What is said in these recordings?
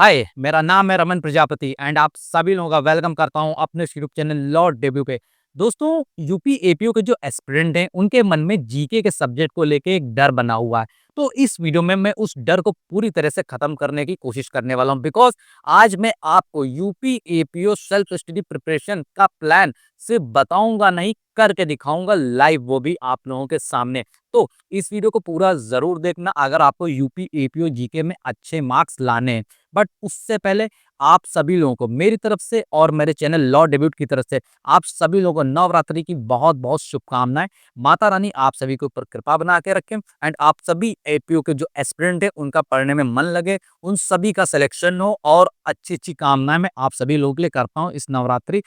हाय, मेरा नाम है रमन प्रजापति एंड आप सभी लोगों का वेलकम करता हूं अपने यूट्यूब चैनल लॉ डेब्यू पे। दोस्तों, यूपी एपीओ के जो एस्पिरेंट हैं उनके मन में जीके के सब्जेक्ट को लेके एक डर बना हुआ है। तो इस वीडियो में मैं उस डर को पूरी तरह से खत्म करने की कोशिश करने वाला हूं, बिकॉज आज मैं आपको UP APO self study preparation का प्लान सिर्फ बताऊंगा नहीं, करके दिखाऊंगा लाइव, वो भी आप लोगों के सामने। तो इस वीडियो को पूरा जरूर देखना अगर आपको यूपी एपीओ जीके में अच्छे मार्क्स लाने हैं। बट उससे पहले आप सभी लोगों को मेरी तरफ से और मेरे चैनल लॉ डेब्यूट की तरफ से आप सभी लोगों को नवरात्रि की बहुत बहुत शुभकामनाएं। माता रानी आप सभी के ऊपर कृपा बना के रखें एंड आप सभी एपीओ के जो एस्पिरेंट है उनका पढ़ने में मन लगे, उन सभी का सिलेक्शन हो और अच्छी अच्छी कामनाएं मैं आप सभी लोगों के लिए करता हूं इस नवरात्रि।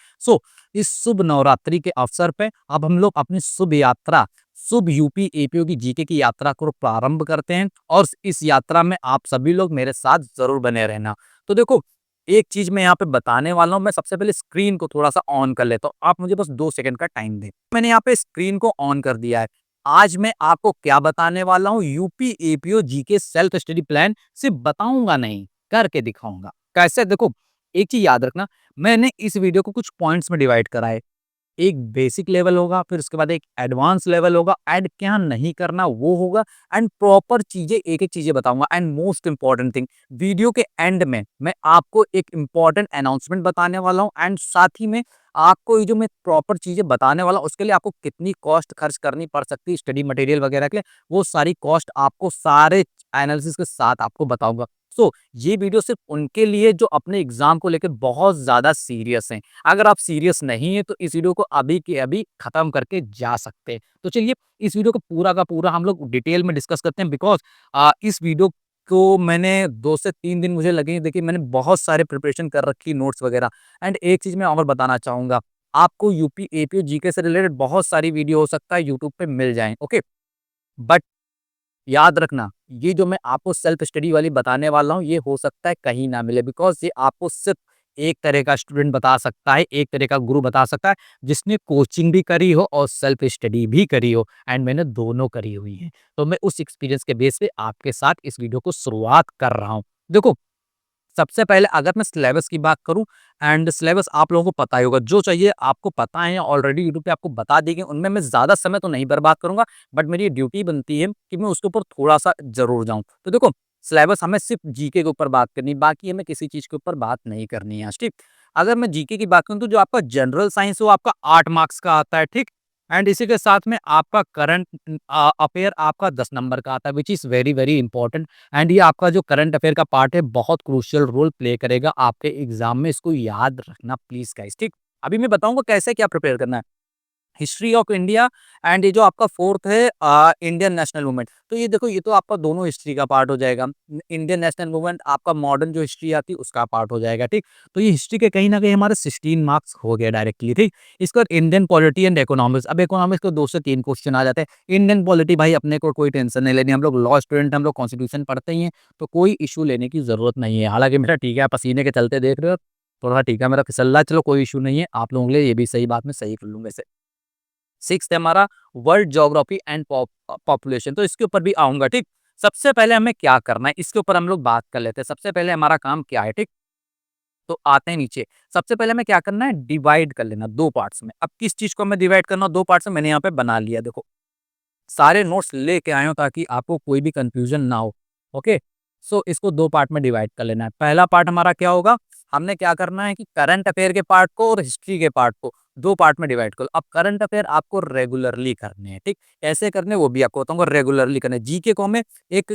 इस शुभ नवरात्रि के अवसर पे अब हम लोग अपनी शुभ यात्रा, शुभ यूपी एपीओ की जीके की यात्रा को प्रारंभ करते हैं और इस यात्रा में आप सभी लोग मेरे साथ जरूर बने रहना। तो देखो, एक चीज मैं यहाँ पे बताने वाला हूँ। मैं सबसे पहले स्क्रीन को थोड़ा सा ऑन कर लेता हूँ, आप मुझे बस 2 सेकंड का टाइम दें। मैंने यहाँ पे स्क्रीन को ऑन कर दिया है। आज मैं आपको क्या बताने वाला हूँ, UP APO GK self study plan सिर्फ बताऊंगा नहीं, करके दिखाऊंगा। कैसे? देखो, एक चीज याद रखना, मैंने इस वीडियो को कुछ पॉइंट्स में डिवाइड करा है। एक बेसिक लेवल होगा, फिर उसके बाद एक एडवांस लेवल होगा, एंड क्या नहीं करना वो होगा, एंड प्रॉपर चीजें एक एक चीजें बताऊंगा। And most important thing, video के एंड में मैं आपको एक इंपॉर्टेंट अनाउंसमेंट बताने वाला हूं, एंड साथ ही में आपको ये जो मैं प्रॉपर चीजें बताने वाला हूं उसके लिए आपको कितनी कॉस्ट खर्च करनी पड़ सकती है स्टडी मटेरियल वगैरह के लिए, वो सारी कॉस्ट आपको सारे एनालिसिस के साथ आपको बताऊंगा। ये वीडियो सिर्फ उनके लिए जो अपने एग्जाम को लेकर बहुत ज्यादा सीरियस हैं। अगर आप सीरियस नहीं है तो इस वीडियो को अभी के अभी खत्म करके जा सकते हैं। तो चलिए, इस वीडियो को पूरा का पूरा हम लोग डिटेल में डिस्कस करते हैं, बिकॉज इस वीडियो को मैंने 2 से 3 दिन मुझे लगे। देखिए, मैंने बहुत सारे प्रिपरेशन कर रखी, नोट्स वगैरह। एंड एक चीज मैं और बताना चाहूंगा, आपको यूपी एपीओ जीके से रिलेटेड बहुत सारी वीडियो हो सकता है यूट्यूब पे मिल जाए, ओके। बट याद रखना, ये जो मैं आपको सेल्फ स्टडी वाली बताने वाला हूँ ये हो सकता है कहीं ना मिले, बिकॉज ये आपको सिर्फ एक तरह का स्टूडेंट बता सकता है, एक तरह का गुरु बता सकता है, जिसने कोचिंग भी करी हो और सेल्फ स्टडी भी करी हो। एंड मैंने दोनों करी हुई है, तो मैं उस एक्सपीरियंस के बेस पे आपके साथ इस वीडियो को शुरुआत कर रहा हूँ। देखो, सबसे पहले अगर मैं सिलेबस की बात करूं, एंड सिलेबस आप लोगों को पता ही होगा, जो चाहिए आपको पता है ऑलरेडी, यूट्यूब पे आपको बता दी गई। उनमें मैं ज्यादा समय तो नहीं बर्बाद करूंगा, बट मेरी ड्यूटी बनती है कि मैं उसके ऊपर थोड़ा सा जरूर जाऊं। तो देखो, सिलेबस हमें सिर्फ जीके के ऊपर बात करनी, बाकी हमें किसी चीज के ऊपर बात नहीं करनी है आज, ठीक। अगर मैं जीके की बात करूं तो जो आपका जनरल साइंस है वो आपका 8 मार्क्स का आता है, ठीक। एंड इसी के साथ में आपका करंट अफेयर आपका 10 नंबर का आता है, which is very very important. And ये आपका जो करंट अफेयर का पार्ट है बहुत क्रूशियल रोल प्ले करेगा आपके एग्जाम में, इसको याद रखना प्लीज गाइस, ठीक। अभी मैं बताऊंगा कैसे क्या प्रिपेयर करना है। हिस्ट्री ऑफ इंडिया, एंड ये जो आपका फोर्थ है इंडियन नेशनल मूवमेंट। तो ये देखो, ये तो आपका दोनों हिस्ट्री का पार्ट हो जाएगा। इंडियन नेशनल मूवमेंट आपका मॉडर्न जो हिस्ट्री आती है उसका पार्ट हो जाएगा, ठीक। तो ये हिस्ट्री के कहीं ना कहीं हमारे 16 मार्क्स हो गए डायरेक्टली, ठीक। इसके बाद इंडियन पॉलिटी एंड इकोनॉमिक्स। अब इकोनॉमिक्स को 2 से 3 क्वेश्चन आ जाते हैं। इंडियन पॉलिटी भाई अपने को कोई टेंशन नहीं लेनी, हम लोग लॉ स्टूडेंट, हम लोग कॉन्स्टिट्यूशन पढ़ते ही हैं, तो कोई इशू लेने की जरूरत नहीं है। हालांकि मेरा ठीक है, पसीने के चलते देख रहे हो, थोड़ा ठीक है मेरा फिसल रहा है, चलो कोई इशू नहीं है आप लोगों के लिए, ये भी सही बात मैं सही कर लूंगा इसे। सिक्स है हमारा वर्ल्ड ज्योग्राफी एंड पॉपुलेशन, तो इसके ऊपर भी आऊंगा, ठीक। सबसे पहले हमें क्या करना है इसके ऊपर हम लोग बात कर लेते हैं। सबसे पहले हमारा काम क्या है, ठीक। तो आते हैं नीचे। सबसे पहले हमें क्या करना है, डिवाइड कर लेना 2 पार्ट्स में। अब किस चीज को हमें डिवाइड करना, 2 पार्ट्स में मैंने यहाँ पे बना लिया, देखो सारे नोट्स लेके आए हो ताकि आपको कोई भी कंफ्यूजन ना हो, ओके। इसको 2 पार्ट में डिवाइड कर लेना है। पहला पार्ट हमारा क्या होगा, हमने क्या करना है कि करंट अफेयर के पार्ट को और हिस्ट्री के पार्ट को 2 पार्ट में डिवाइड करो। अब करंट अफेयर आपको रेगुलरली करने हैं, ठीक। कैसे करने वो भी आपको बताऊंगा, रेगुलरली करने। जीके को हमें एक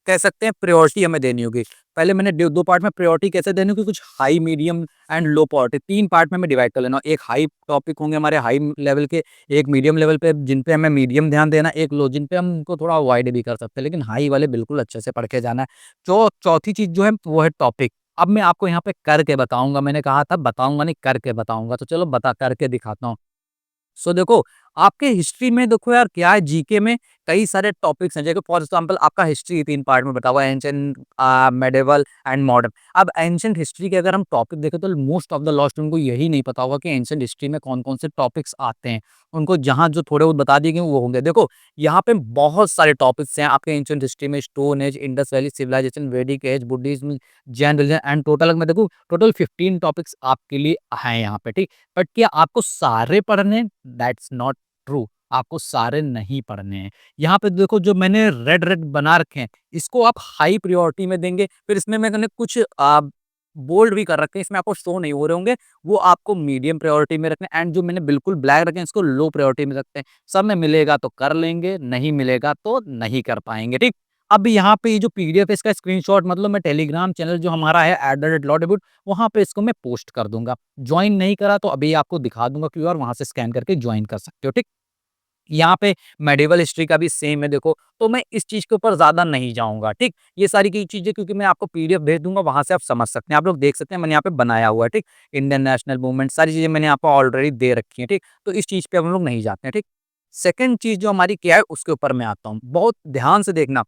कह सकते हैं प्रायोरिटी हमें देनी होगी। पहले मैंने 2 पार्ट में प्रायोरिटी कैसे देनी होगी, कुछ high medium and low priority 3 part में मैं डिवाइड कर लेना। एक हाई टॉपिक होंगे हमारे हाई लेवल के, एक मीडियम लेवल पे जिन पे हमें मीडियम ध्यान देना, एक लो जिन पे हम उनको थोड़ा अवॉइड भी कर सकते हैं, लेकिन हाई वाले बिल्कुल अच्छे से पढ़ के जाना है। जो चौथी चीज जो है वो है टॉपिक। अब मैं आपको यहाँ पे करके बताऊंगा, मैंने कहा था बताऊंगा नहीं, करके बताऊंगा, तो चलो बता करके दिखाता हूँ। देखो, आपके हिस्ट्री में देखो यार क्या है, जीके में कई सारे टॉपिक्स हैं, जैसे फॉर एग्जांपल आपका हिस्ट्री 3 पार्ट में बटा हुआ है, एंशिएंट, मेडिएवल एंड मॉडर्न। अब एंशिएंट हिस्ट्री के अगर हम टॉपिक देखें तो मोस्ट ऑफ द लॉस्ट उनको यही नहीं पता होगा कि एंशिएंट हिस्ट्री में कौन-कौन से टॉपिक्स आते हैं। उनको जहाँ जो थोड़े बहुत बता दिए गए वो होंगे। देखो, यहाँ पे बहुत सारे टॉपिक्स हैं आपके एंशिएंट हिस्ट्री में, stone age, Indus valley civilisation, Vedic age, Buddhism, Jain religion and total मैं देखूँ टोटल 15 टॉपिक्स आपके लिए हैं यहाँ पे, ठीक। बट क्या आपको सारे पढ़ने हैं? That's not true. आपको सारे नहीं पढ़ने हैं। यहाँ पे देखो जो मैंने रेड रेड बना रखे हैं, इसको आप हाई प्रायोरिटी में देंगे। फिर इसमें मैंने कुछ बोल्ड भी कर रखे हैं, इसमें आपको शो नहीं हो रहे होंगे, वो आपको मीडियम प्रायोरिटी में रखने हैं। एंड जो मैंने बिल्कुल ब्लैक रखे हैं, इसको लो प्रायोरिटी में रखते हैं। सब में मिलेगा तो कर लेंगे, नहीं मिलेगा तो नहीं कर पाएंगे, ठीक। अब यहाँ पे ये जो पीडीएफ है, इसका स्क्रीनशॉट मतलब मैं टेलीग्राम चैनल जो हमारा है @lawdebuts, वहाँ पे इसको मैं पोस्ट कर दूंगा। ज्वाइन नहीं करा तो अभी आपको दिखा दूंगा क्यूआर, वहां से स्कैन करके ज्वाइन कर सकते हो, ठीक। यहाँ पे मेडिएवल हिस्ट्री का भी सेम है देखो, तो मैं इस चीज़ के ऊपर ज़्यादा नहीं जाऊँगा, ठीक? ये सारी की चीज़ें क्योंकि मैं आपको पीडीएफ भेज दूँगा, वहाँ से आप समझ सकते हैं। आप लोग देख सकते हैं मैंने यहाँ पे बनाया हुआ है, ठीक? इंडियन नेशनल मूवमेंट सारी चीज़ें मैंने आपको ऑलरेडी दे रखी हैं, ठीक? तो इस चीज़ पे हम लोग नहीं जाते हैं, ठीक? सेकंड चीज़ जो हमारी क्या है उसके ऊपर मैं आता हूँ। बहुत ध्यान से देखना।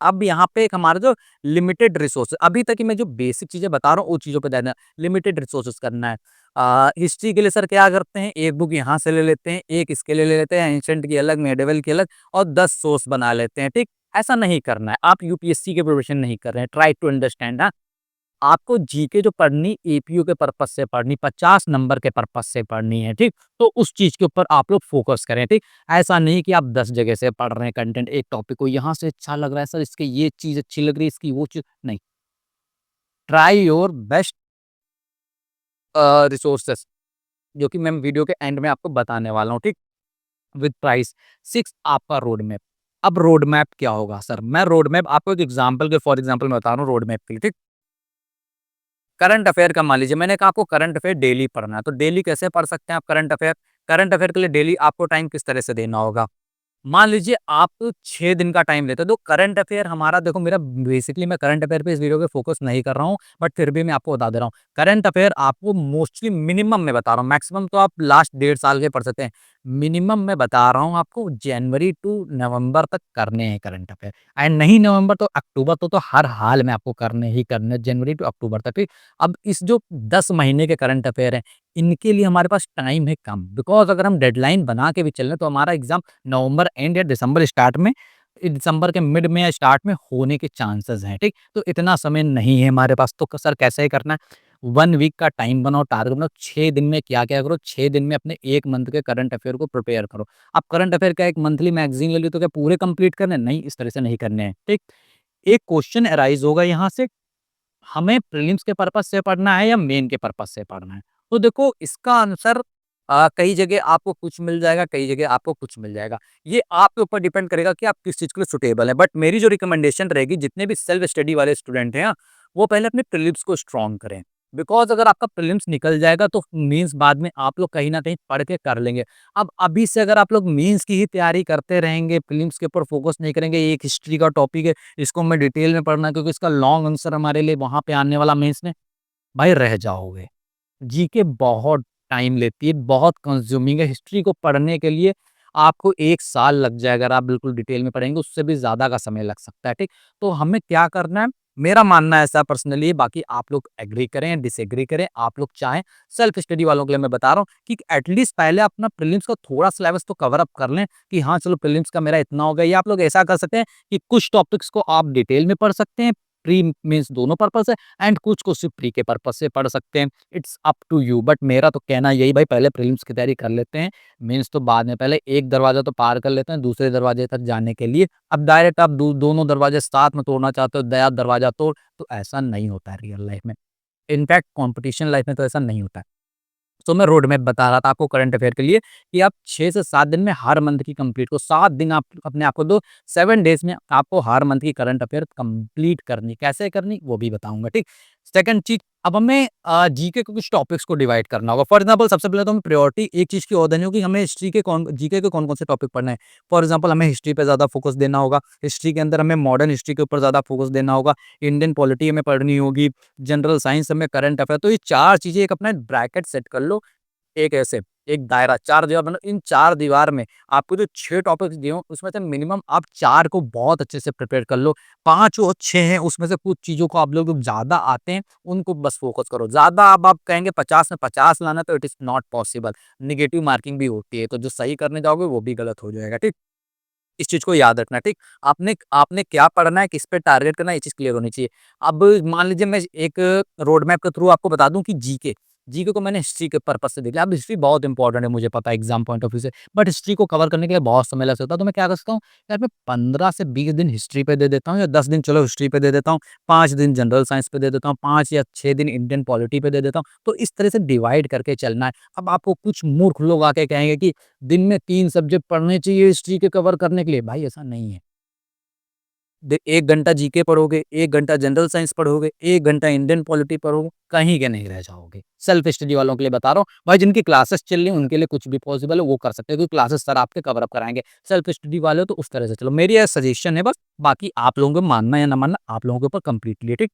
अब यहाँ पे एक हमारा जो लिमिटेड रिसोर्स अभी तक की मैं जो बेसिक चीज़ें बता रहा हूँ, वो चीज़ों पे ध्यान देना। लिमिटेड रिसोर्सेज़ करना है। हिस्ट्री के लिए सर क्या करते हैं, एक बुक यहाँ से ले लेते हैं, एक इसके लिए ले लेते हैं, एंशिएंट की अलग, मेडिएवल की अलग और 10 सोर्स बना लेते हैं, ठीक? ऐसा नहीं करना है। आप यूपीएससी के प्रिपरेशन नहीं कर रहे हैं। ट्राई टू अंडरस्टैंड हाँ। आपको जीके जो पढ़नी एपीयू के पर्पस से पढ़नी, 50 नंबर के पर्पस से पढ़नी है, ठीक? तो उस चीज़ के ऊपर आप लोग फ़ोकस करें, ठीक? ऐसा नहीं कि आप 10 जगह से पढ़ रहे हैं कंटेंट, एक टॉपिक को यहाँ से अच्छा लग रहा है सर, इसकी ये चीज़ अच्छी लग रही है, इसकी वो चीज़ नहीं। ट्राई योर बेस्ट रिसोर्सेज़ जो कि मैं वीडियो के एंड में आपको बताने वाला हूँ, ठीक? With price. 6 आपका रोड मैप। अब रोड मैप क्या होगा सर? मैं रोड मैप आपको एक एग्ज़ाम्पल के फॉर एग्ज़ाम्पल मैं बता रहा हूँ रोड मैप के लिए, ठीक? करंट अफेयर का मान लीजिए, मैंने कहा आपको करंट अफेयर डेली पढ़ना है, तो डेली कैसे पढ़ सकते हैं आप करंट अफेयर? करंट अफेयर के लिए डेली आपको टाइम किस तरह से देना होगा? मान लीजिए आप 6 दिन का टाइम लेते हो, तो करंट अफेयर हमारा देखो मेरा बेसिकली मैं करंट अफेयर पे इस वीडियो पे फोकस नहीं कर रहा हूँ, बट फिर भी मैं आपको बता दे रहा हूँ। करंट अफेयर आपको मोस्टली मिनिमम मैं बता रहा हूँ, मैक्सिमम तो आप लास्ट 1.5 साल के पढ़ सकते हैं। मिनिमम मैं बता रहा हूँ आपको जनवरी टू नवंबर तक करने हैं करंट अफेयर एंड नहीं नवंबर तो अक्टूबर तो हर हाल में आपको करने ही करने हैं, जनवरी टू अक्टूबर तक, ठीक? अब इस जो 10 महीने के करंट अफेयर हैं, इनके लिए हमारे पास टाइम है कम बिकॉज़ अगर हम डेडलाइन बना के भी चल रहे हैं, तो हमारा एग्ज़ाम नवंबर एंड या दिसंबर स्टार्ट में दिसंबर के मिड में या स्टार्ट में होने के चांसेस हैं, ठीक? तो इतना समय नहीं है हमारे पास, तो सर कैसे करना है? 1 वीक का टाइम बनाओ, टारगेट बनाओ, 6 दिन में क्या-क्या करो, 6 दिन में अपने 1 मंथ के करंट अफेयर को प्रिपेयर करो। अब करंट अफेयर का एक मंथली मैगज़ीन ले ली तो क्या पूरे कंप्लीट करने हैं? नहीं, इस तरह से नहीं करने हैं, ठीक? एक क्वेश्चन अराइज़ होगा यहाँ से, हमें प्रीलिम्स के पर्पज़ से पढ़ना है या मेन के पर्पज़ से पढ़ना है? तो देखो इसका आंसर कई जगह आपको कुछ मिल जाएगा, कई जगह आपको कुछ मिल जाएगा। ये आपके ऊपर डिपेंड करेगा कि आप किस चीज़ के लिए सूटेबल हैं। बट मेरी जो रिकमेंडेशन रहेगी जितने भी सेल्फ स्टडी वाले स्टूडेंट हैं, वो पहले अपने प्रीलिम्स को स्ट्रॉन्ग करें। बिकॉज़ अगर आपका प्रीलिम्स निकल जाएगा तो मेंस बाद में आप लोग कहीं न कहीं पढ़ के कर लेंगे। अब अभी से अगर आप लोग मेंस की ही तैयारी करते रहेंगे, प्रीलिम्स के ऊपर फोकस नहीं करेंगे, एक हिस्ट्री का टॉपिक है, इसको हमें डिटेल में पढ़ना है क्योंकि इसका लॉन्ग आंसर हमारे लिए वहाँ पे आने वाला मेंस में, भाई रह जाओगे। जीके बहुत टाइम लेती है, बहुत कंज्यूमिंग है। हिस्ट्री को पढ़ने के लिए आपको 1 साल लग जाएगा अगर आप बिल्कुल डिटेल में पढ़ेंगे, उससे भी ज़्यादा का समय लग सकता है, ठीक? तो हमें क्या करना है, मेरा मानना ऐसा पर्सनली है, बाकी आप लोग एग्री करें या डिसएग्री करें, आप लोग चाहें सेल्फ स्टडी वालों के लिए मैं बता रहा हूँ कि एटलीस्ट पहले अपना प्रीलिम्स का थोड़ा सिलेबस तो कवर अप कर लें कि हाँ, चलो प्रीलिम्स का मेरा इतना हो गया या आप लोग ऐसा कर सकते हैं कि कुछ टॉपिक्स को आप डिटेल में पढ़ सकते हैं, प्री मीन्स दोनों पर्पज़ है एंड कुछ को सिर्फ प्री के पर्पज़ से पढ़ सकते हैं। It's up to you but मेरा तो कहना यही भाई पहले प्रीलिम्स की तैयारी कर लेते हैं, मेंस तो बाद में, पहले एक दरवाज़ा तो पार कर लेते हैं दूसरे दरवाजे तक जाने के लिए। अब डायरेक्ट आप दोनों दरवाजे साथ में तोड़ना चाहते हो, दया दरवाज़ा तोड़, तो ऐसा नहीं होता है रियल लाइफ़ में। इनफैक्ट कॉम्पिटिशन लाइफ़ में तो ऐसा नहीं होता है। तो मैं रोड मैप बता रहा था आपको करंट अफेयर के लिए कि आप 6 से 7 दिन में हर मंथ की कंप्लीट को 7 दिन आप अपने आप को दो, 7 डेज़ में आपको हर मंथ की करंट अफेयर कंप्लीट करनी। कैसे करनी वो भी बताऊँगा, ठीक? सेकंड चीज़, अब हमें जीके के कुछ टॉपिक्स को डिवाइड करना होगा। फॉर एग्ज़ाम्पल सबसे पहले तो हमें प्रायोरिटी एक चीज़ की और देनी होगी, हमें हिस्ट्री के जीके के कौन-कौन से टॉपिक पढ़ने हैं। फॉर एग्ज़ाम्पल हमें हिस्ट्री पे ज़्यादा फोकस देना होगा। हिस्ट्री के अंदर हमें मॉडर्न हिस्ट्री के ऊपर ज़्यादा फोकस देना होगा। इंडियन पॉलिटी हमें पढ़नी होगी, जनरल साइंस हमें करंट अफेयर, तो ये 4 चीज़ें एक अपना ब्रैकेट सेट कर लो एक ऐसे। एक दायरा 4 दीवार बना, इन 4 दीवार में आपको जो 6 टॉपिक्स दिए हों, उसमें से मिनिमम आप 4 को बहुत अच्छे से प्रिपेयर कर लो। 5 और 6 हैं, उसमें से कुछ चीज़ों को आप लोग ज़्यादा आते हैं, उनको बस फ़ोकस करो। ज़्यादा अब आप कहेंगे 50 में 50 लाना, तो it is not possible. Negative marking भी होती है, तो जो सही करने जाओगे वो भी गलत हो जाएगा, ठीक? इस चीज़ को याद रखना, ठीक? आपने आपने क्या पढ़ना है, किस पे टारगेट करना है, ये चीज़ क्लियर होनी चाहिए। अब मान लीजिए मैं एक रोड मैप के थ्रू आपको बता दूँ कि जीके, जीके को मैंने हिस्ट्री के पर्पज़ से देख लिया। अब हिस्ट्री बहुत इंपॉर्टेंट है, मुझे पता है एग्ज़ाम पॉइंट ऑफ व्यू से, बट हिस्ट्री को कवर करने के लिए बहुत समय लग सकता है, तो मैं क्या कर सकता हूँ, यार मैं 15 से 20 दिन हिस्ट्री पे दे देता हूँ, या 10 दिन चलो हिस्ट्री पे दे देता हूँ, 5 दिन जनरल साइंस पे दे देता हूँ, 5 या 6 दिन इंडियन पॉलिटी पे दे देता हूँ। तो इस तरह से डिवाइड करके चलना है। अब आपको कुछ मूर्ख लोग आके कहेंगे कि दिन में 3 सब्जेक्ट पढ़ने चाहिए हिस्ट्री के कवर करने के लिए, भाई ऐसा नहीं है। 1 घंटा जीके पढ़ोगे, 1 घंटा जनरल साइंस पढ़ोगे, 1 घंटा इंडियन पॉलिटी पढ़ोगे, कहीं के नहीं रह जाओगे। सेल्फ स्टडी वालों के लिए बता रहा हूँ, भाई जिनकी क्लासेस चल रही हैं उनके लिए कुछ भी पॉसिबल है, वो कर सकते हैं क्योंकि क्लासेस सर आपके कवर अप कराएँगे। सेल्फ स्टडी वाले हो तो उस तरह से चलो। मेरी ये सजेशन है बस, बाकी आप लोगों को मानना या ना मानना आप लोगों के ऊपर कंप्लीटली है, ठीक?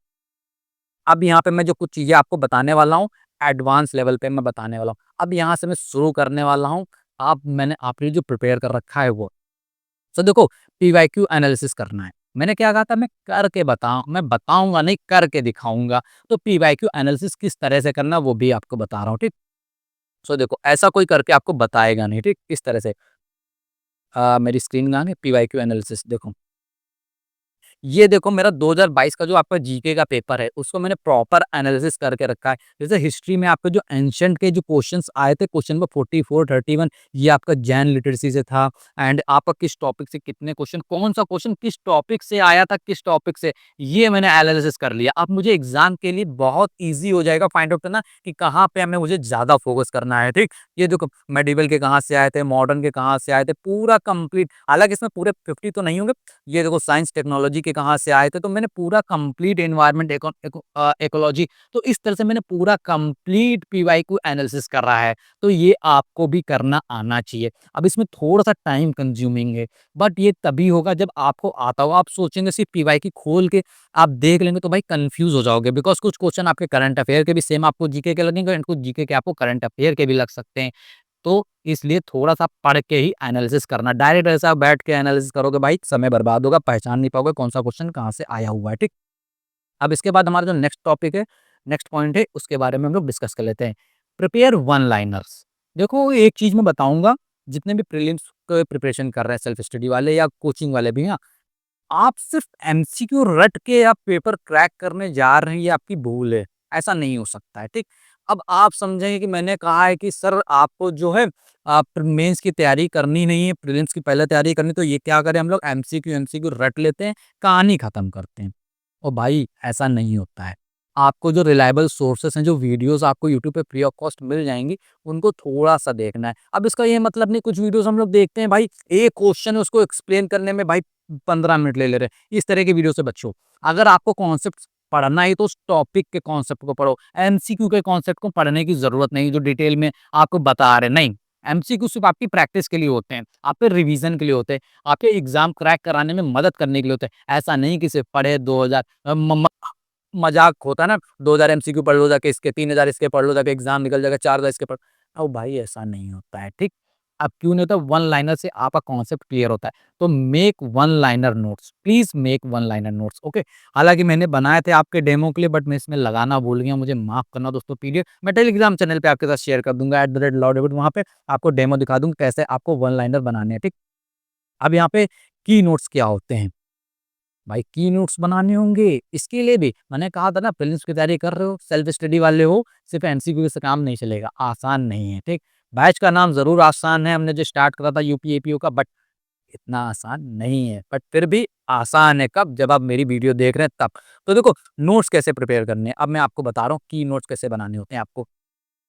अब यहाँ पे मैं जो कुछ चीज़ें आपको बताने वाला हूँ, एडवांस लेवल पे मैं बताने वाला हूँ। अब यहाँ से मैं शुरू करने वाला हूँ, मैंने आपके लिए जो प्रिपेयर कर रखा है वो। सो देखो, पीवाईक्यू एनालिसिस करना है। मैंने क्या कहा था, मैं बताऊँगा नहीं, करके दिखाऊँगा। तो पीवाईक्यू एनालिसिस किस तरह से करना वो भी आपको बता रहा हूँ, ठीक? सो देखो, ऐसा कोई करके आपको बताएगा नहीं, ठीक? इस तरह से मेरी स्क्रीन कहाँ है? पीवाईक्यू एनालिसिस देखो। ये देखो मेरा 2022 का जो आपका जीके का पेपर है, उसको मैंने प्रॉपर एनालिसिस करके रखा है। जैसे हिस्ट्री में आपके जो एंशिएंट के जो क्वेश्चंस आए थे, क्वेश्चन नंबर 44, 31, ये आपका जैन लिटरेसी से था। एंड आपका किस टॉपिक से कितने क्वेश्चन, कौन सा क्वेश्चन किस टॉपिक से आया था, किस टॉपिक से, ये मैंने एनालिसिस कर लिया। अब मुझे एग्जाम के लिए बहुत ईज़ी हो जाएगा फाइंड आउट करना कि कहाँ पे हमें मुझे ज़्यादा फोकस करना है, ठीक? ये देखो, मेडिवल के कहाँ से आए थे, मॉडर्न के कहाँ से आए थे, पूरा कंप्लीट, हालाँकि इसमें पूरे 50 तो नहीं होंगे। ये देखो, साइंस टेक्नोलॉजी के कहाँ से आए थे, तो मैंने पूरा कंप्लीट एनवायरनमेंट इकोलॉजी, तो इस तरह से मैंने पूरा कंप्लीट पीवाईक्यू एनालिसिस कर रहा है। तो ये आपको भी करना आना चाहिए। अब इसमें थोड़ा-सा टाइम कंज्यूमिंग है, बट ये तभी होगा जब आपको आता होगा। आप सोचेंगे सिर्फ पीवाईक्यू खोल के आप देख लेंगे तो भाई कन्फ्यूज़ हो जाओगे, बिकॉज़ कुछ क्वेश्चन आपके करंट अफेयर के भी सेम आपको जीके के लगेंगे एंड कुछ जीके के आपको करंट अफेयर के भी लग सकते हैं। तो इसलिए थोड़ा-सा पढ़ के ही एनालिसिस करना। डायरेक्ट ऐसा बैठ के एनालिसिस करोगे भाई, समय बर्बाद होगा, पहचान नहीं पाओगे कौन-सा क्वेश्चन कहाँ से आया हुआ है, ठीक? अब इसके बाद हमारा जो नेक्स्ट टॉपिक है, नेक्स्ट पॉइंट है, उसके बारे में हम लोग डिस्कस कर लेते हैं। Prepare one liners. देखो, एक चीज़ मैं बताऊँगा, जितने भी प्रीलिम्स के प्रिपरेशन कर रहे हैं सेल्फ स्टडी वाले या कोचिंग वाले भी हैं, आप सिर्फ एमसीक्यू रट के आप पेपर क्रैक करने जा रहे हैं, ये आपकी भूल है। ऐसा नहीं हो सकता है, ठीक? अब आप समझेंगे कि मैंने कहा है कि सर आपको जो है मेंस की तैयारी करनी नहीं है, प्रीलिम्स की पहले तैयारी करनी, तो ये क्या करें हम लोग, एमसीक्यू एमसीक्यू रट लेते हैं, कहानी खत्म करते हैं। ओ भाई, ऐसा नहीं होता है। आपको जो रिलायबल सोर्सेज़ हैं, जो वीडियोज़ आपको यूट्यूब पे फ्री ऑफ कॉस्ट मिल जाएँगी, उनको थोड़ा-सा देखना है। अब इसका ये मतलब नहीं, कुछ वीडियोज़ हम लोग देखते हैं भाई, एक क्वेश्चन है उसको एक्सप्लेन करने में भाई 15 मिनट ले ले रहे हैं। इस तरह की वीडियो से बचो। अगर आपको कॉन्सेप्ट्स पढ़ना है तो उस टॉपिक के कॉन्सेप्ट को पढ़ो। एमसीक्यू के कॉन्सेप्ट को पढ़ने की ज़रूरत नहीं, जो डिटेल में आपको बता रहे हैं, नहीं। एमसीक्यू सिर्फ़ आपकी प्रैक्टिस के लिए होते हैं, आपके रिवीज़न के लिए होते हैं, आपके एग्ज़ाम क्रैक कराने में मदद करने के लिए होते हैं। ऐसा नहीं कि सिर्फ़ पढ़े 2000 अ, म म मज़ाक होता है ना, 2000 एमसीक्यू पढ़ लो जाके इसके, 3000 इसके पढ़ लो जाके एग्ज़ाम निकल जाएगा, 4000 इसके पढ़। ओ भाई, ऐसा नहीं होता है, ठीक? अब क्यों नहीं होता? वन लाइनर से आपका कॉन्सेप्ट क्लियर होता है। तो make one liner notes, please make one liner notes, okay? हालाँकि मैंने बनाए थे आपके डेमो के लिए, बट मैं इसमें लगाना भूल गया, मुझे माफ़ करना दोस्तों। पीडीएफ मैं टेलीग्राम चैनल पे आपके साथ शेयर कर दूँगा @lorddavid, वहाँ पे आपको डेमो दिखा दूँगा कैसे आपको वन लाइनर बनाने हैं, ठीक? अब यहाँ पे की नोट्स क्या होते हैं? भाई की नोट्स बनाने होंगे, इसके लिए भी मैंने कहा था ना, प्रीलिम्स की तैयारी कर रहे हो, सेल्फ स्टडी वाले हो, सिर्फ एमसीक्यू से काम नहीं चलेगा, आसान नहीं है, ठीक? बैच का नाम ज़रूर आसान है, हमने जो स्टार्ट करा था यूपी एपीओ का, बट इतना आसान नहीं है, बट फिर भी आसान है कब? जब आप मेरी वीडियो देख रहे हैं तब। तो देखो, नोट्स कैसे प्रिपेयर करने हैं, अब मैं आपको बता रहा हूँ की नोट्स कैसे बनाने होते हैं आपको।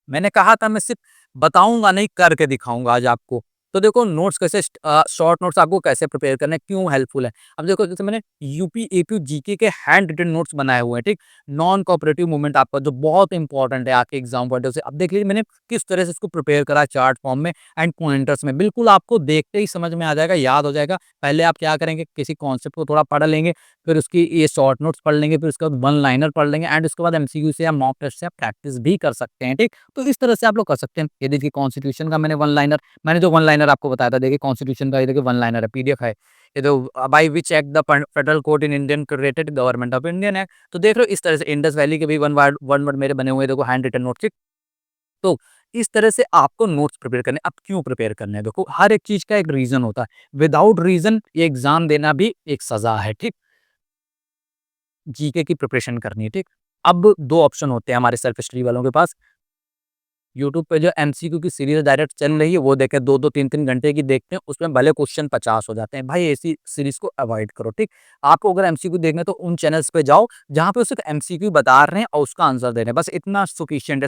मैंने कहा था मैं सिर्फ बताऊँगा नहीं, करके दिखाऊँगा आज आपको। तो देखो नोट्स कैसे शॉर्ट नोट्स आपको कैसे प्रिपेयर करने हैं, क्यों हेल्पफुल है। अब देखो जैसे मैंने यूपी एपीयू जीके के हैंड रिटन नोट्स बनाए हुए हैं, ठीक। नॉन कोऑपरेटिव मूवमेंट आपका जो बहुत इंपॉर्टेंट है आपके एग्जाम पॉइंट ऑफ से। अब देख लीजिए मैंने किस तरह से इसको प्रिपेयर करा चार्ट फॉर्म में एंड पॉइंटर्स में, बिल्कुल आपको देखते ही समझ में आ जाएगा, याद हो जाएगा। पहले आप क्या करेंगे, किसी कॉन्सेप्ट को थोड़ा पढ़ लेंगे, फिर उसकी ये शॉर्ट नोट्स पढ़ लेंगे, फिर उसके बाद वन लाइनर पढ़ लेंगे एंड उसके बाद एमसीक्यू से या मॉक टेस्ट से आप प्रैक्टिस भी कर सकते हैं, ठीक। तो इस तरह से आप लोग कर सकते हैं। ये देखिए कॉन्स्टिट्यूशन का मैंने जो वन लाइनर आपको बताया था, देखिए कॉन्स्टिट्यूशन का ये देखिए वन लाइनर है, पीडीएफ है। ये तो by which act the federal court in Indian created government of Indian act. तो देख रहे हो इस तरह से इंडस वैली के भी वन वर्ड मेरे बने हुए हैं, देखो हैंड रिटन नोट, ठीक। तो इस तरह से आपको नोट्स प्रिपेयर करने हैं। अब क्यों प्रिपेयर करने हैं, देखो हर एक चीज का एक रीजन होता है। विदाउट रीजन ये एग्जाम देना भी एक सजा है, ठीक। जीके की प्रिपरेशन करनी है, ठीक। अब दो ऑप्शन होते हैं हमारे सेल्फ स्टडी वालों के पास। यूट्यूब पे जो एमसीक्यू की सीरीज डायरेक्ट चल रही है वो देखें, 2-2 3-3 घंटे की देखते हैं, उसमें भले क्वेश्चन 50 हो जाते हैं। भाई ऐसी सीरीज को अवॉइड करो, ठीक। आपको अगर एमसीक्यू देखना है तो उन चैनल्स पे जाओ जहाँ पे वो सिर्फ एमसीक्यू बता रहे हैं और उसका आंसर दे रहे हैं, बस इतना सफिशिएंट है।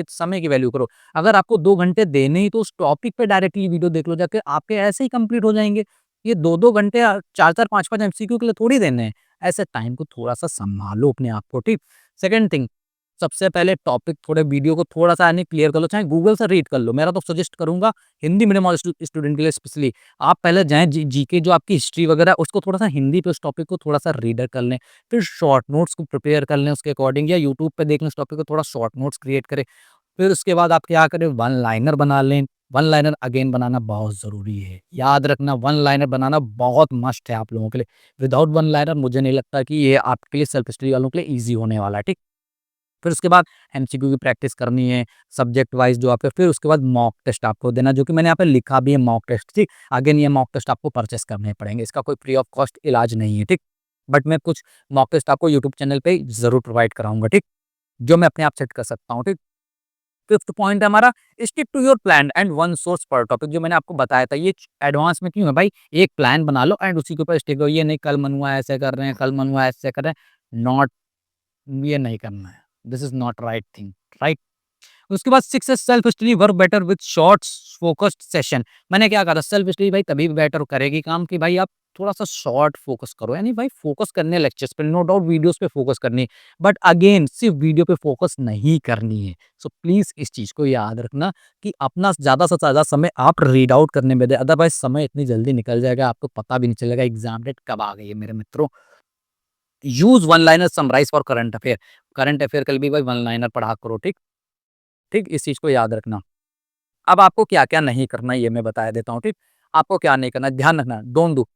समय की वैल्यू करो। अगर आपको 2 घंटे देने ही तो उस टॉपिक पे डायरेक्टली वीडियो देख लो जाके, आपके ऐसे ही कंप्लीट हो जाएंगे। ये 2-2 घंटे 4-4 5-5 एमसीक्यू के लिए थोड़ी देने हैं। ऐसे टाइम को थोड़ा सा संभालो अपने आप को, ठीक। सेकंड थिंग, सबसे पहले टॉपिक थोड़े वीडियो को थोड़ा-सा यानी क्लियर कर लो, चाहे गूगल से रीड कर लो। मेरा तो सजेस्ट करूँगा हिंदी मीडियम और स्टूडेंट के लिए स्पेशली, आप पहले जाएँ जीके जो आपकी हिस्ट्री वगैरह है उसको थोड़ा-सा हिंदी पे उस टॉपिक को थोड़ा-सा रीडर कर लें। फिर शॉर्ट नोट्स को प्रिपेयर कर लें उसके अकॉर्डिंग, या यूट्यूब पे देख लें उस टॉपिक को, थोड़ा शॉर्ट नोट्स क्रिएट करें। फिर उसके बाद आप क्या करें, वन लाइनर बना लें। वन लाइनर अगेन बनाना बहुत ज़रूरी है। याद रखना वन लाइनर बनाना बहुत मस्ट है आप लोगों के लिए। विदाउट वन लाइनर मुझे नहीं लगता कि ये आपके लिए सेल्फ स्टडी वालों के लिए ईज़ी होने वाला है, ठीक? फिर उसके बाद एमसीक्यू की प्रैक्टिस करनी है, सब्जेक्ट वाइज़ जो आपके, फिर उसके बाद मॉक टेस्ट आपको देना, जो कि मैंने यहाँ पे लिखा भी है मॉक टेस्ट, ठीक? अगेन ये मॉक टेस्ट आपको परचेज़ करने पड़ेंगे, इसका कोई फ्री ऑफ कॉस्ट इलाज नहीं है, ठीक? बट मैं कुछ मॉक टेस्ट आपको यूट्यूब चैनल पे ज़रूर प्रोवाइड कराऊँगा, ठीक? जो मैं अपने आप सेट कर सकता हूँ, ठीक? फिफ्थ पॉइंट है हमारा, stick to your plan and one source पर टॉपिक, जो मैंने आपको बताया था। ये एडवांस में क्यों है भाई, एक प्लान बना लो एंड उसी के ऊपर स्टिक हो। ये नहीं कल मन हुआ ऐसे कर रहे हैं, कल मन हुआ ऐसे कर रहे हैं, नॉट, ये नहीं करना है। This is not right thing, right. उसके बाद 6 है self study work better with shorts focused session. मैंने क्या कहा था, सेल्फ स्टडी भाई तभी बेटर करेगी काम कि भाई आप थोड़ा-सा शॉर्ट फोकस करो। यानी भाई फोकस करने लेक्चर्स पे, नो डाउट वीडियोस पे फोकस करनी है, बट अगेन सिर्फ वीडियो पे फोकस नहीं करनी है। सो प्लीज़ इस चीज़ को याद रखना कि अपना ज़्यादा से ज़्यादा समय आप रीड आउट करने में दें, अदरवाइज़ समय इतनी जल्दी निकल जाएगा आपको पता भी नहीं चलेगा एग्ज़ाम डेट कब आ गई है मेरे मित्रों। Use one liner summarise for current affair. Current affair के लिए भी भाई वन लाइनर पढ़ा करो, ठीक? ठीक, इस चीज़ को याद रखना। अब आपको क्या-क्या नहीं करना है ये मैं बता देता हूँ, ठीक? आपको क्या नहीं करना है, ध्यान रखना, डोंट डू।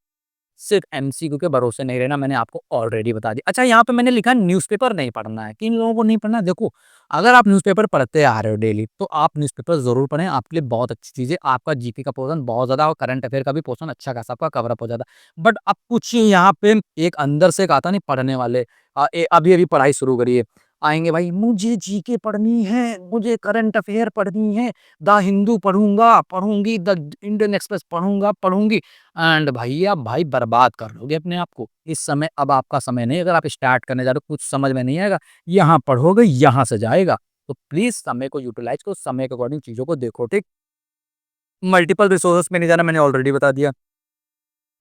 सिर्फ एमसीक्यू के भरोसे नहीं रहना, मैंने आपको ऑलरेडी बता दिया। अच्छा, यहाँ पे मैंने लिखा है न्यूज़पेपर नहीं पढ़ना है। किन लोगों को नहीं पढ़ना है? देखो, अगर आप न्यूज़पेपर पढ़ते आ रहे हो डेली, तो आप न्यूज़पेपर ज़रूर पढ़ें, आपके लिए बहुत अच्छी चीज़ है। आपका जीके का पोर्शन बहुत ज़्यादा और करंट अफेयर का भी पोर्शन अच्छा खासा आपका कवर अप हो जाता है। बट अब कुछ यहाँ पे एक अंदर से एक आता नहीं पढ़ने वाले, अभी-अभी पढ़ाई शुरू करी है, आएँगे भाई मुझे जीके पढ़नी है, मुझे करंट अफेयर पढ़नी है, द हिंदू पढ़ूँगा, पढ़ूँगी, द इंडियन एक्सप्रेस पढ़ूँगा, पढ़ूँगी। एंड भैया भाई बर्बाद कर लोगे अपने आप को। इस समय अब आपका समय नहीं है, अगर आप स्टार्ट करने जा रहे हो, कुछ समझ में नहीं आएगा, यहाँ पढ़ोगे, यहाँ से जाएगा। तो प्लीज़ समय को यूटिलाइज़ करो, समय के अकॉर्डिंग चीज़ों को देखो, ठीक? मल्टीपल रिसोर्सेज़ में नहीं जाना, मैंने ऑलरेडी बता दिया।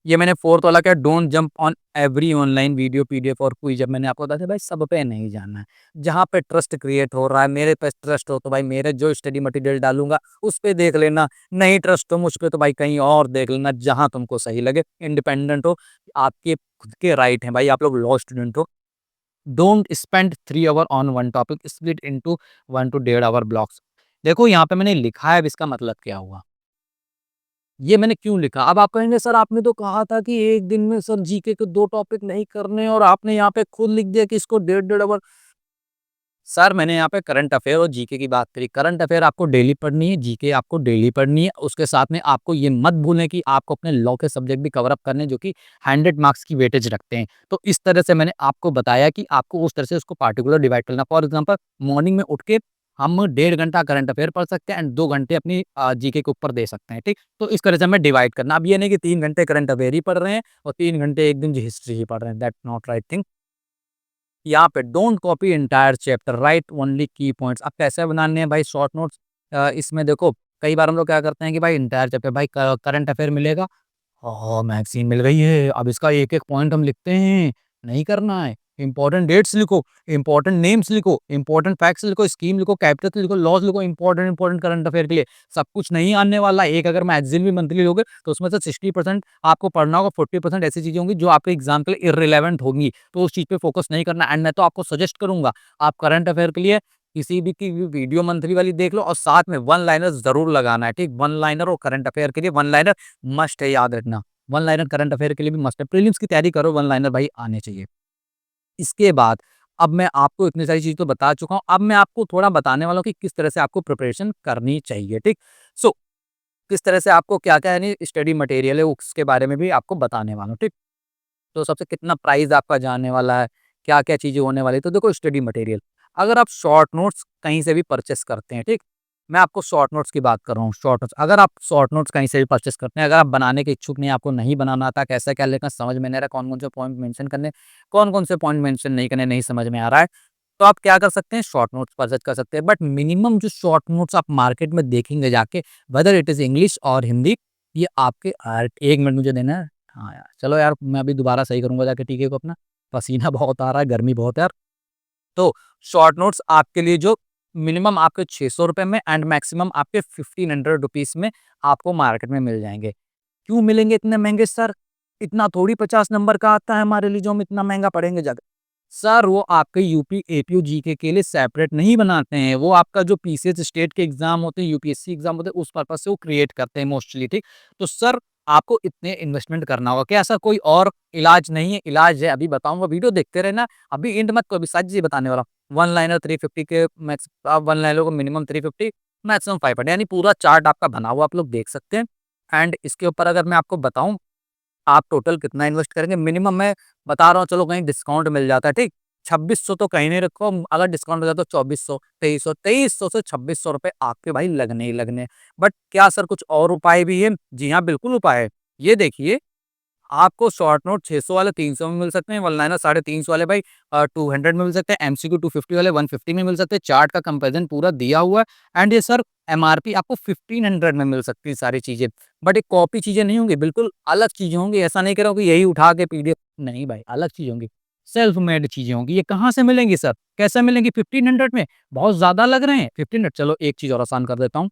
ये मैंने 4th वाला क्या, don't jump on every online video, PDF और क्विज़। जब मैंने आपको बताया था भाई सब पे नहीं जाना है। जहाँ पे ट्रस्ट क्रिएट हो रहा है, मेरे पे ट्रस्ट हो तो भाई मेरे जो स्टडी मटेरियल डालूँगा उस पे देख लेना। नहीं ट्रस्ट हो मुझ पे तो भाई कहीं और देख लेना, जहाँ तुमको सही लगे। इंडिपेंडेंट हो, आपके खुद के राइट हैं भाई, आप लोग लॉ स्टूडेंट हो। Don't spend 3 hour on one topic, split into 1 to डेढ़ आवर ब्लॉक्स। देखो यहाँ पे मैंने लिखा है, अब इसका मतलब क्या हुआ? ये मैंने क्यों लिखा? अब आप कहेंगे सर आपने तो कहा था कि एक दिन में सर जीके के 2 टॉपिक नहीं करने और आपने यहाँ पे खुद लिख दिया कि इसको डेढ़-डेढ़ आवर। सर मैंने यहाँ पे करंट अफेयर और जीके की बात करी। करंट अफेयर आपको डेली पढ़नी है, जीके आपको डेली पढ़नी है। उसके साथ में आपको ये मत भूलें कि आपको अपने लॉ के सब्जेक्ट भी कवर अप करने हैं, जो कि 100 मार्क्स की वेटेज रखते हैं। तो इस तरह से मैंने आपको बताया कि आपको उस तरह से उसको पार्टिकुलर डिवाइड करना। फॉर एग्ज़ाम्पल मॉर्निंग में उठ के हम डेढ़ घंटा करंट अफेयर पढ़ सकते हैं एंड 2 घंटे अपनी जीके के ऊपर दे सकते हैं, ठीक? तो इस तरह से हमें डिवाइड करना। अब ये नहीं कि 3 घंटे करंट अफेयर ही पढ़ रहे हैं और 3 घंटे एक दिन हिस्ट्री ही पढ़ रहे हैं। That's not right thing. यहाँ पे don't copy entire chapter, right only की पॉइंट्स। अब कैसे बनाने हैं भाई शॉर्ट नोट्स? इसमें देखो कई बार हम लोग क्या करते हैं कि भाई एंटायर चैप्टर भाई करंट अफेयर मिलेगा, मैगज़ीन मिल गई है, अब इसका एक-एक पॉइंट हम लिखते हैं, नहीं करना है। इम्पोर्टेंट डेट्स लिखो, इम्पोर्टेंट नेम्स लिखो, इम्पोर्टेंट फैक्ट्स लिखो, स्कीम लिखो, कैपिटल्स लिखो, लॉज़ लिखो, इम्पोर्टेंट करंट अफेयर के लिए। सब कुछ नहीं आने वाला है। एक अगर मैगज़ीन भी मंथली लोगे, तो उसमें से 60% आपको पढ़ना होगा, 40% ऐसी चीज़ें होंगी जो आपके एग्ज़ाम के लिए इर्रेलेवेंट होंगी। तो उस चीज़ पे फ़ोकस नहीं करना एंड मैं तो आपको सजेस्ट करूँगा, आप करंट अफेयर के लिए किसी भी की वीडियो मंथली वाली देख लो और साथ में वन लाइनर ज़रूर लगाना है, ठीक? वन लाइनर और करंट अफेयर के लिए वन लाइनर मस्ट है, याद रखना। वन लाइनर करंट अफेयर के लिए भी मस्ट है। प्रीलिम्स की तैयारी करो, वन लाइनर भाई आने चाहिए। इसके बाद अब मैं आपको इतनी सारी चीज़ तो बता चुका हूँ, अब मैं आपको थोड़ा बताने वाला हूँ कि किस तरह से आपको प्रिपरेशन करनी चाहिए, ठीक? सो किस तरह से आपको क्या-क्या यानी स्टडी मटेरियल है उसके बारे में भी आपको बताने वाला हूँ, ठीक? तो सबसे कितना प्राइस आपका जाने वाला है, क्या-क्या चीज़ें होने वाली है, तो देखो स्टडी मटेरियल। अगर आप शॉर्ट नोट्स कहीं से भी परचेज़ करते हैं, ठीक? मैं आपको शॉर्ट नोट्स की बात कर रहा हूँ, शॉर्ट नोट्स। अगर आप शॉर्ट नोट्स कहीं से भी परचेज़ करते हैं, अगर आप बनाने के इच्छुक नहीं, आपको नहीं बनाना आता, कैसे क्या लिखना समझ में नहीं आ रहा, कौन-कौन से पॉइंट मेंशन करने, कौन-कौन से पॉइंट मेंशन नहीं करने, नहीं समझ में आ रहा है, तो आप क्या कर सकते हैं, शॉर्ट नोट्स परचेज़ कर सकते हैं। बट मिनिमम जो शॉर्ट नोट्स आप मार्केट में देखेंगे जाके, वेदर इट इज़ इंग्लिश और हिंदी, ये आपके 1 मिनट मुझे देना है। हाँ यार, चलो यार मैं अभी दोबारा सही करूँगा जाके टीके को अपना, पसीना बहुत आ रहा है, गर्मी बहुत है यार। तो शॉर्ट नोट्स आपके लिए जो मिनिमम आपके ₹600 में एंड मैक्सिमम आपके ₹1500 में आपको मार्केट में मिल जाएँगे। क्यों मिलेंगे इतने महँगे सर? इतना थोड़ी 50 नंबर का आता है हमारे लिए जो हम इतना महँगा पढ़ेंगे जाके। सर वो आपके यूपी, एपीयू, जीके के लिए सेपरेट नहीं बनाते हैं। वो आपका जो पीसीएस स्टेट के एग्ज़ाम होते हैं, यूपीएससी एग्ज़ाम होते हैं, उस पर्पज़ से वो क्रिएट करते हैं मोस्टली, ठीक? तो सर आपको इतने इन्वेस्टमेंट करना होगा। क्या ऐसा कोई और इलाज नहीं है? इलाज है, अभी बताऊँगा, वीडियो देखते रहना। अभी एंड मत करो, अभी सारी चीज़ें बताने वाला हूँ। वन लाइनर 350 के मैक्स वन लाइनर को मिनिमम 350 मैक्सिमम 500 यानी पूरा चार्ट आपका बना हुआ आप लोग देख सकते हैं। एंड इसके ऊपर अगर मैं आपको बताऊँ आप टोटल कितना इन्वेस्ट करेंगे? मिनिमम मैं बता रहा हूँ, चलो कहीं डिस्काउंट मिल जाता है, ठीक? 2600 तो कहीं नहीं रखो, अगर डिस्काउंट हो जाता तो 2400, 2300, 2300 से 2600 रुपए आपके भाई लगने ही लगने हैं। बट क्या सर कुछ और उपाय भी है? जी हाँ, बिल्कुल उपाय है। ये देखिए, आपको शॉर्ट नोट 600 वाले 300 में मिल सकते हैं, वन लाइनर 350 वाले भाई 200 में मिल सकते हैं, एमसीक्यू 250 वाले 150 में मिल सकते हैं, चार्ट का कंपैरिज़न पूरा दिया हुआ है एंड ये सर एमआरपी आपको 1500 में मिल सकती है सारी चीज़ें। बट ये कॉपी चीज़ें नहीं होंगी, बिल्कुल अलग चीज़ें होंगी, ऐसा नहीं कह रहा हूँ कि यही उठा के पीडीएफ नहीं भाई, अलग चीज़ होंगी। सेल्फ मेड चीज़ें होंगी, ये कहाँ से मिलेंगी सर? कैसे मिलेंगी 1500 में? बहुत ज़्यादा लग रहे हैं 1500 चलो एक चीज़ और आसान कर देता हूँ।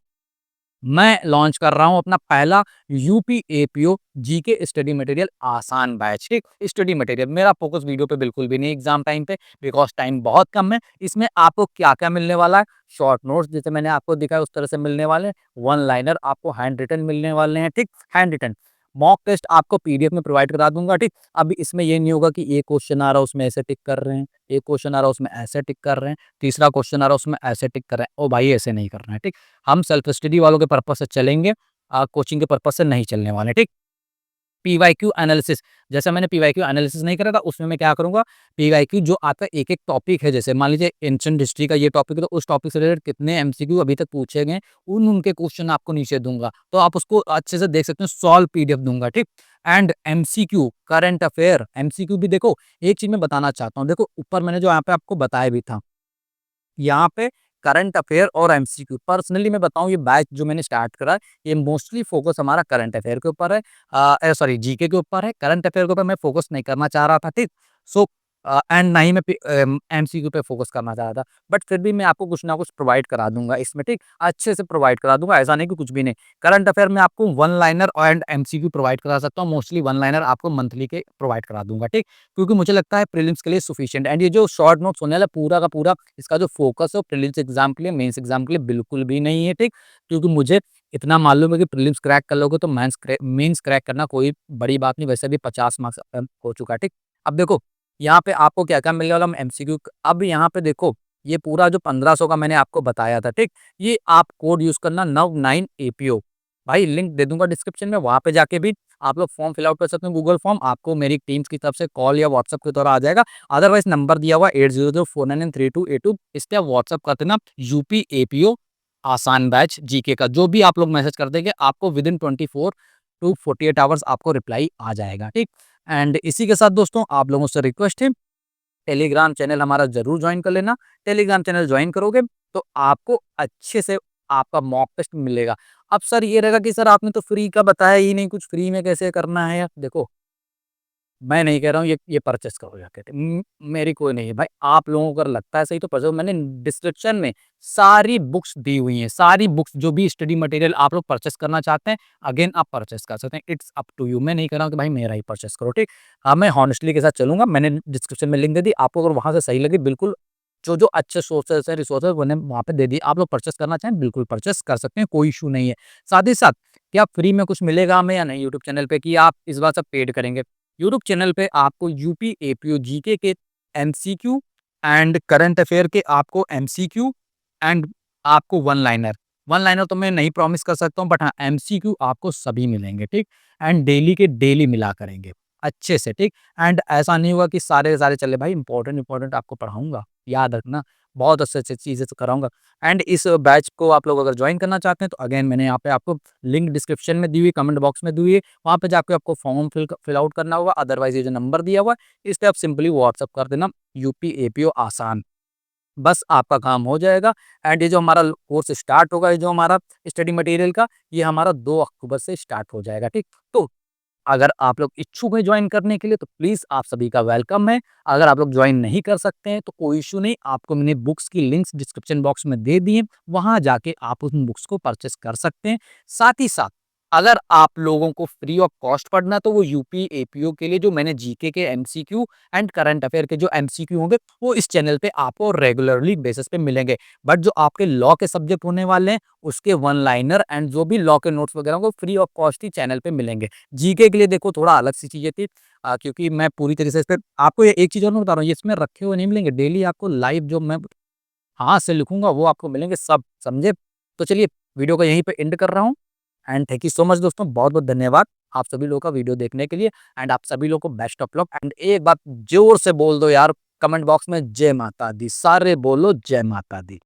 मैं लॉन्च कर रहा हूँ अपना पहला UP APO GK study material आसान बैच, ठीक? स्टडी मटेरियल मेरा फोकस वीडियो पे बिल्कुल भी नहीं एग्जाम टाइम पे, बिकॉज़ टाइम बहुत कम है। इसमें आपको क्या-क्या मिलने वाला है? शॉर्ट नोट्स जैसे मैंने आपको दिखाया उस तरह से मिलने वाले हैं, वन लाइनर आपको हैंड रिटन मिलने वाले हैं, ठीक? Hand written. मॉक टेस्ट आपको पीडीएफ में प्रोवाइड करा दूँगा, ठीक? अब इसमें ये नहीं होगा कि एक क्वेश्चन आ रहा है उसमें ऐसे टिक कर रहे हैं, एक क्वेश्चन आ रहा है उसमें ऐसे टिक कर रहे हैं, तीसरा क्वेश्चन आ रहा है उसमें ऐसे टिक कर रहे हैं। ओ भाई ऐसे नहीं करना है, ठीक? हम सेल्फ स्टडी वालों के पर्पज़ से चलेंगे, कोचिंग के पर्पज़ से नहीं चलने वाले, ठीक? पीवाईक्यू एनालिसिस, जैसे मैंने पीवाईक्यू एनालिसिस नहीं करा था, उसमें मैं क्या करूँगा, पीवाईक्यू जो आपका एक-एक टॉपिक है, जैसे मान लीजिए एंशिएंट हिस्ट्री का ये टॉपिक है, तो उस टॉपिक से रिलेटेड कितने एमसीक्यू अभी तक पूछे गए, उनके क्वेश्चन आपको नीचे दूँगा। तो आप उसको अच्छे से देख सकते हैं, सॉल्व पीडीएफ दूँगा, ठीक? And MCQ, current affair, MCQ भी देखो, एक चीज़ मैं बताना चाहता हूँ, देखो ऊपर मैंने जो यहाँ पे आपको बताया भी था, यहाँ पे करंट अफेयर और एमसीक्यू पर्सनली मैं बताऊँ ये बैच जो मैंने स्टार्ट करा है, ये मोस्टली फ़ोकस हमारा करंट अफेयर के ऊपर है सॉरी जीके के ऊपर है। करंट अफेयर के ऊपर मैं फ़ोकस नहीं करना चाह रहा था, ठीक? सो एंड ना ही मैं एमसीक्यू पे फ़ोकस करना चाह रहा था। बट फिर भी मैं आपको कुछ ना कुछ प्रोवाइड करा दूँगा इसमें, ठीक? अच्छे से प्रोवाइड करा दूँगा, ऐसा नहीं कि कुछ भी नहीं। करंट अफेयर में आपको one liner and MCQ provide करा सकता हूँ, मोस्टली वन लाइनर आपको मंथली के प्रोवाइड करा दूँगा, ठीक? क्योंकि मुझे लगता है प्रीलिम्स के लिए सफिशिएंट एंड ये जो शॉर्ट नोट्स होने वाला है पूरा का पूरा इसका जो फोकस है वो प्रीलिम्स एग्जाम के लिए मेंस एग्जाम के लिए बिल्कुल भी नहीं है, ठीक? क्योंकि मुझे इतना मालूम है कि प्रीलिम्स क्रैक कर लोगे तो मेंस क्रैक करना कोई बड़ी बात नहीं, वैसे भी 50 मार्क्स हो चुका है, ठीक? अब देखो यहाँ पे आपको क्या-क्या मिलने वाला एमसीक्यू अब यहाँ पे देखो ये पूरा जो 1500 का मैंने आपको बताया था, ठीक? ये आप कोड यूज़ करना नव9 एपीओ भाई लिंक दे दूँगा डिस्क्रिप्शन में, वहाँ पे जाके भी आप लोग फॉर्म फिल आउट कर सकते हैं गूगल फॉर्म, आपको मेरी टीम्स की तरफ से कॉल या व्हाट्सएप के द्वारा आ जाएगा। अदरवाइज़ नंबर दिया हुआ है 8004993282 इस पे आप व्हाट्सएप कर देना यूपी एपीओ आसान बैच जीके का, जो भी आप लोग मैसेज कर देंगे आपको विदिन 24 टू 48 आवर्स आपको रिप्लाई आ जाएगा, ठीक? एंड इसी के साथ दोस्तों आप लोगों से रिक्वेस्ट है टेलीग्राम चैनल हमारा ज़रूर जॉइन कर लेना। टेलीग्राम चैनल जॉइन करोगे तो आपको अच्छे से आपका मॉक टेस्ट मिलेगा। अब सर ये रहेगा कि सर आपने तो फ्री का बताया ही नहीं, कुछ फ्री में कैसे करना है? देखो, मैं नहीं कह रहा हूँ ये परचेज़ करो जाके। मेरी कोई नहीं है भाई, आप लोगों को अगर लगता है सही तो परचेज़, मैंने डिस्क्रिप्शन में सारी बुक्स दी हुई हैं, सारी बुक्स जो भी स्टडी मटेरियल आप लोग परचेज़ करना चाहते हैं, अगेन आप परचेज़ कर सकते हैं। It's up to you. मैं नहीं कह रहा हूँ कि भाई मेरा ही परचेज़ करो, ठीक? हाँ, मैं हॉनेस्टली के साथ चलूँगा, मैंने डिस्क्रिप्शन में लिंक दे दी, आपको अगर वहाँ से सही लगी बिल्कुल, जो अच्छे सोर्सेज़ हैं, रिसोर्सेज़ मैंने वहाँ पे दे दिए। आप लोग परचेज़ करना चाहें, बिल्कुल परचेज़ कर सकते हैं, कोई इश्यू नहीं है। साथ ही साथ क्या फ्री में कुछ मिलेगा हमें या नहीं यूट्यूब चैनल पे, कि आप इस बार सब पेड करेंगे? यूट्यूब चैनल पे आपको यूपी एपीओ जीके के एमसीक्यू एंड करंट अफेयर के आपको एमसीक्यू एंड आपको वन लाइनर, वन लाइनर तो मैं नहीं प्रॉमिस कर सकता हूँ, बट हाँ एमसीक्यू आपको सभी मिलेंगे, ठीक? एंड डेली के डेली मिला करेंगे अच्छे से, ठीक? एंड ऐसा नहीं होगा कि सारे के सारे चले, भाई इंपॉर्टेंट इंपॉर्टेंट आपको पढ़ाऊंगा, याद रखना, बहुत अच्छे अच्छे चीजें कराऊंगा। एंड इस बैच को आप लोग अगर ज्वाइन करना चाहते हैं तो अगेन मैंने यहाँ पे आपको लिंक डिस्क्रिप्शन में दी हुई, कमेंट बॉक्स में दी हुई है, वहाँ पे जाके आपको फॉर्म फिल आउट करना होगा। अदरवाइज़ ये जो नंबर दिया हुआ है, इस पे आप सिंपली व्हाट्सएप कर देना, यूपी एपीओ आसान। बस आपका काम हो जाएगा। एंड ये जो हमारा कोर्स स्टार्ट होगा, ये जो हमारा स्टडी मटेरियल का, ये हमारा 2 अक्टूबर से स्टार्ट हो जाएगा, ठीक? तो अगर आप लोग इच्छुक हैं ज्वाइन करने के लिए तो प्लीज़ आप सभी का वेलकम है। अगर आप लोग ज्वाइन नहीं कर सकते हैं तो कोई इश्यू नहीं, आपको मैंने बुक्स की लिंक्स डिस्क्रिप्शन बॉक्स में दे दिए, वहाँ जाके आप उन बुक्स को परचेज़ कर सकते हैं। साथ ही साथ अगर आप लोगों को फ्री ऑफ कॉस्ट पढ़ना है तो वो यूपी एपीओ के लिए जो मैंने जीके के एमसीक्यू एंड करंट अफेयर के जो एमसीक्यू होंगे, वो इस चैनल पे आपको रेगुलरली बेसिस पे मिलेंगे। बट जो आपके लॉ के सब्जेक्ट होने वाले हैं, उसके वन लाइनर एंड जो भी लॉ के नोट्स वगैरह होंगे, free of cost he channel पे मिलेंगे। जीके के लिए देखो थोड़ा अलग सी चीज़ें थी, क्योंकि मैं पूरी तरीके से इस पे आपको ये एक चीज़ और मैं बता रहा हूँ, ये इसमें रखे हुए नहीं मिलेंगे, डेली आपको लाइव जो मैं हाथ से लिखूँगा वो आपको मिलेंगे सब, समझे? तो चलिए वीडियो को यहीं पे एंड कर रहा हूँ। And thank you so much दोस्तों, बहुत-बहुत धन्यवाद आप सभी लोगों का वीडियो देखने के लिए। एंड आप सभी लोगों को बेस्ट ऑफ लक। एंड एक बात ज़ोर से बोल दो यार कमेंट बॉक्स में, जय माता दी, सारे बोलो जय माता दी।